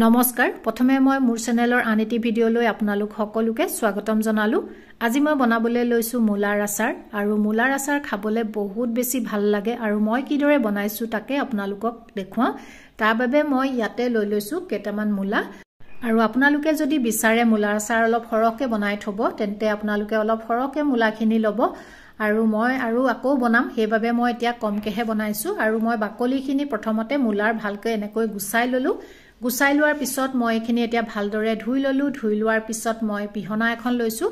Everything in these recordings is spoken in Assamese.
নমস্কাৰ প্ৰথমে মই মোৰ চেনেলৰ আনিটি ভিডিঅলৈ আপোনালোক সকলোকে স্বাগতম জনালো আজি মই বনাবলৈ লৈছো মূলাৰ আচাৰ আৰু মূলাৰ আচাৰ খাবলৈ বহুত বেছি ভাল লাগে আৰু মই কিদৰে বনাইছো তাকে আপোনালোকক দেখুৱা তাৰ বাবে মই ইয়াতে লৈ লৈছো কেটামান মূলা আৰু আপোনালোকে যদি বিচাৰে মূলাৰ আচাৰ অলপ সৰহকে বনাই থব তেন্তে আপোনালোকে অলপ সৰহকে মূলাখিনি লব আৰু মই আকৌ বনাম হেবাবে মই এতিয়া কমকেহে বনাইছো আৰু মই বাকলিখিনি প্ৰথমতে মূলাৰ ভালকৈ এনেকৈ গুছাই ললো গুছাই লোৱাৰ পিছত মই এখিনি এতিয়া ভালদৰে ধুই ললো ধুই লোৱাৰ পিছত মই পিহনা এখন লৈছো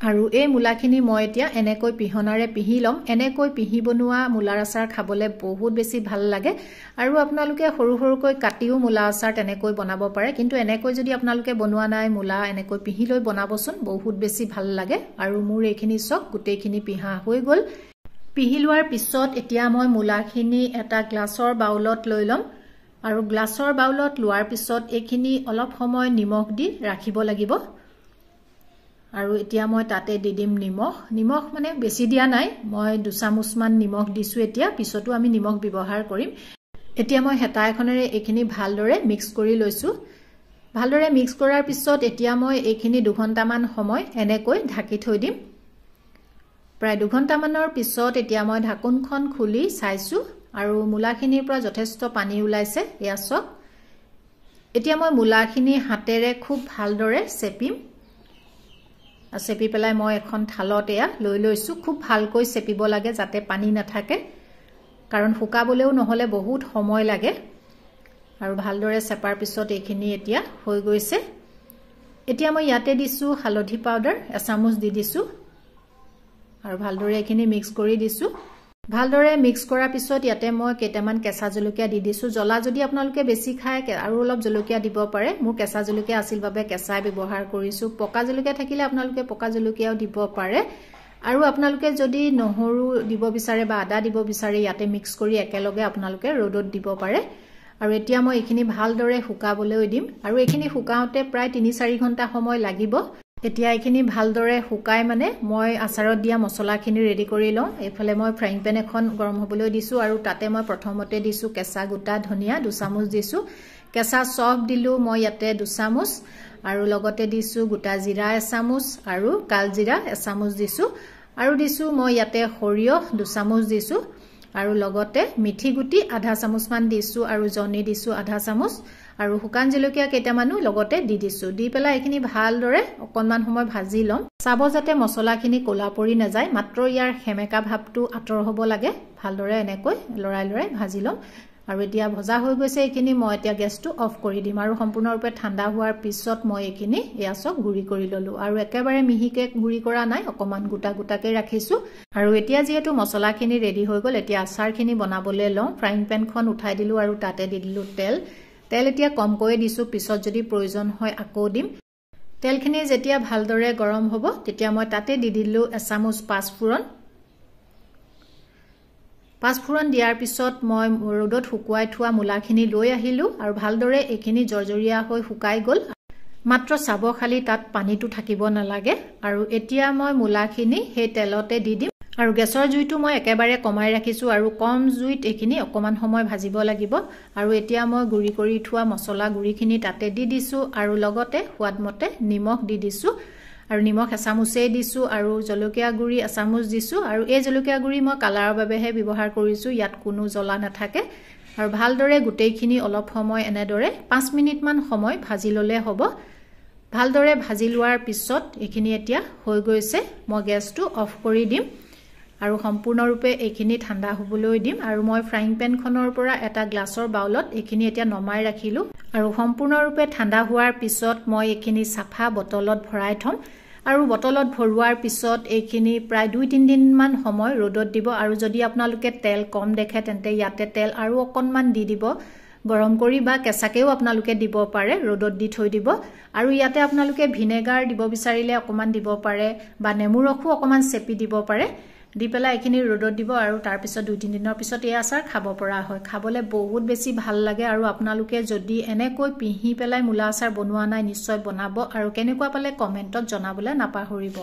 আৰু এই মূলাখিনি মই এতিয়া এনেকৈ পিহনাৰে পিহি লম এনেকৈ পিহি বনোৱা মূলাৰ আচাৰ খাবলৈ বহুত বেছি ভাল লাগে আৰু আপোনালোকে সৰু সৰুকৈ কাটিও মূলা আচাৰ তেনেকৈ বনাব পাৰে কিন্তু এনেকৈ যদি আপোনালোকে বনোৱা নাই মূলা এনেকৈ পিহি লৈ বনাবচোন বহুত বেছি ভাল লাগে আৰু মোৰ এইখিনি সব গুটেইখিনি পিহা হৈ গল পিহি লোৱাৰ পিছত এতিয়া মই মূলাখিনি এটা গ্লাছৰ বাউলত লৈ লম আৰু গ্লাছৰ বাউলত লোৱাৰ পিছত এইখিনি অলপ সময় নিমখ দি ৰাখিব লাগিব আৰু এতিয়া মই তাতে দি দিম নিমখ মানে বেছি দিয়া নাই মই 2 চামুচ মান নিমখ দিছো এতিয়া পিছতো আমি নিমখ ব্যৱহাৰ কৰিম এতিয়া মই হেতা এখনেৰে এইখিনি ভালদৰে মিক্স কৰি লৈছো ভালদৰে মিক্স কৰাৰ পিছত এতিয়া মই এইখিনি 2 ঘণ্টা মান সময় এনেকৈ ঢাকি থৈ দিম প্ৰায় 2 ঘণ্টা মানৰ পিছত এতিয়া মই ঢাকনখন খুলি চাইছো আৰু মূলাখিনিৰ পৰা যথেষ্ট পানী ওলাইছে এয়া সব এতিয়া মই মূলাখিনি হাতেৰে খুব ভালদৰে চেপিম চেপি পেলাই মই এখন থালত এয়া লৈ লৈছো খুব ভালকৈ চেপিব লাগে যাতে পানী নাথাকে কাৰণ শুকাবলেও নহলে বহুত সময় লাগে আৰু ভালদৰে চেপাৰ পিছত এইখিনি এতিয়া হৈ গৈছে এতিয়া মই ইয়াতে দিছো হালধি পাউডাৰ 1 চামুচ দি দিছো আৰু ভালদৰে এইখিনি মিক্স কৰি দিছো ভালদৰে মিক্স কৰাৰ পিছত ইয়াতে মই কেটামান কেঁচা জলকীয়া দি দিছো জ্বলা যদি আপোনালোকে বেছি খায় আৰু অলপ জলকীয়া দিব পাৰে মোৰ কেঁচা জলকীয়া আছিল বাবে কেঁচাই ব্যৱহাৰ কৰিছো পকা জলকীয়া থাকিলে আপোনালোকে পকা জলকীয়াও দিব পাৰে আৰু আপোনালোকে যদি নহৰু দিব বিচাৰে বা আদা দিব বিচাৰে ইয়াতে মিক্স কৰি একেলগে আপোনালোকে ৰ'দত দিব পাৰে আৰু এতিয়া মই এইখিনি ভালদৰে শুকাবলৈ দিম আৰু এইখিনি শুকাওতে প্ৰায় 3-4 ঘণ্টা সময় লাগিব এতিয়া এইখিনি ভালদৰে শুকাই মানে মই আচাৰত দিয়া মছলাখিনি ৰেডি কৰি লওঁ এফালে মই ফ্ৰাইং পেন এখন গৰম হ'বলৈ দিছো আৰু তাতে মই প্ৰথমতে দিছো কেঁচা গোটা ধনিয়া 2 চামুচ দিছো কেঁচা চফ দিলো মই ইয়াতে 2 চামুচ আৰু লগতে দিছো গোটা জিৰা 1 চামুচ আৰু কালজিৰা 1 চামুচ দিছো আৰু দিছো মই ইয়াতে সৰিয়হ 2 চামুচ দিছো আৰু লগতে মিঠি গুটি আধা চামুচ মান দিছো আৰু জনি দিছো আধা চামুচ আৰু শুকান জলকীয়া কেইটামানো লগতে দি দিছো দি পেলাই এইখিনি ভালদৰে অকনমান সময় ভাজি লম চাব যাতে মছলাখিনি কোলা পৰি নাযায় মাত্ৰ ইয়াৰ হেমেকা ভাৱটো আঁতৰ হ'ব লাগে ভালদৰে এনেকৈ লৰাই ভাজি লম আৰু এতিয়া ভজা হৈ গৈছে এইখিনি মই এতিয়া গেছটো অফ কৰি দিম আৰু সম্পূৰ্ণৰূপে ঠাণ্ডা হোৱাৰ পিছত মই এইখিনি ইয়াসক গুৰি কৰি ললো আৰু একেবাৰে মিহিকে গুৰি কৰা নাই অকমান গোটাকে ৰাখিছো আৰু এতিয়া যেহেতু মছলাখিনি ৰেডি হৈ গল এতিয়া আচাৰখিনি বনাবলৈ লওঁ ফ্ৰাইং পেনখন উঠাই দিলো আৰু তাতে দি দিলো তেল এতিয়া কমকৈ দিছো পিছত যদি প্ৰয়োজন হয় আকৌ দিম তেলখিনি যেতিয়া ভালদৰে গৰম হ'ব তেতিয়া মই তাতে দি দিলো 1 চামুচ পাঁচফোৰণ দিয়াৰ পিছত মই ৰ'দত শুকুৱাই থোৱা মূলাখিনি লৈ আহিলো আৰু ভালদৰে এইখিনি জৰ্জৰীয়া হৈ শুকাই গল মাত্ৰ চাব খালি তাত পানীটো থাকিব নালাগে আৰু এতিয়া মই মূলাখিনি সেই তেলতে দি দিম আৰু গেছৰ জুইটো মই একেবাৰে কমাই ৰাখিছো আৰু কম জুইত এইখিনি অকমান সময় ভাজিব লাগিব আৰু এতিয়া মই গুৰি কৰি থোৱা মছলা গুৰিখিনি তাতে দি দিছো আৰু লগতে সোৱাদমতে নিমখ দি দিছো আৰু নিমখ 1 চামুচে দিছো আৰু জলকীয়া গুৰি 1 চামুচ দিছো আৰু এই জলকীয়া গুৰি মই কালাৰৰ বাবেহে ব্যৱহাৰ কৰিছো ইয়াত কোনো জ্বলা নাথাকে আৰু ভালদৰে গুটেইখিনি অলপ সময় এনেদৰে 5 মিনিট মান সময় ভাজি ললে হ'ব ভালদৰে ভাজি লোৱাৰ পিছত এইখিনি এতিয়া হৈ গৈছে মই গেছটো অফ কৰি দিম আৰু সম্পূৰ্ণৰূপে এইখিনি ঠাণ্ডা হ'বলৈ দিম আৰু মই ফ্ৰাইং পেনখনৰ পৰা এটা গ্লাছৰ বাউলত এইখিনি এতিয়া নমাই ৰাখিলো আৰু সম্পূৰ্ণৰূপে ঠাণ্ডা হোৱাৰ পিছত মই এইখিনি সাফা বটলত ভৰাই থম আৰু বটলত ভৰোৱাৰ পিছত এইখিনি প্ৰায় 2-3 দিন মান সময় ৰ'দত দিব আৰু যদি আপোনালোকে তেল কম দেখে তেন্তে ইয়াতে তেল আৰু অকনমান দি দিব গৰম কৰি বা কেঁচাকেও আপোনালোকে দিব পাৰে ৰ'দত দি থৈ দিব আৰু ইয়াতে আপোনালোকে ভিনেগাৰ দিব বিচাৰিলে অকমান দিব পাৰে বা নেমু ৰসো অকমান চেপি দিব পাৰে দি পেলাই এইখিনি ৰ'দত দিব আৰু তাৰ পিছত 2-3 দিনৰ পিছত এই আচাৰ খাব পৰা হয় খাবলৈ বহুত বেছি ভাল লাগে আৰু আপোনালোকে যদি এনেকৈ পিহি পেলাই মূলা আচাৰ বনোৱা নাই নিশ্চয় বনাব আৰু কেনেকুৱা পালে কমেন্টত জনাবলৈ নাপাহৰিব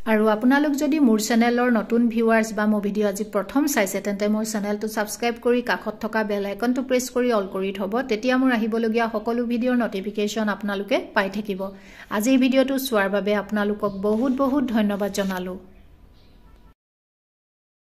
আৰু আপোনালোক যদি মোৰ চেনেলৰ নতুন ভিউৱাৰ্ছ বা মোৰ ভিডিঅ' আজি প্ৰথম চাইছে তেন্তে মোৰ চেনেলটো ছাবস্ক্ৰাইব কৰি কাষত থকা বেল আইকনটো প্ৰেছ কৰি অল কৰি থব তেতিয়া মোৰ আহিবলগীয়া সকলো ভিডিঅ'ৰ নটিফিকেশ্যন আপোনালোকে পাই থাকিব আজিৰ ভিডিঅ'টো চোৱাৰ বাবে আপোনালোকক বহুত বহুত ধন্যবাদ জনালো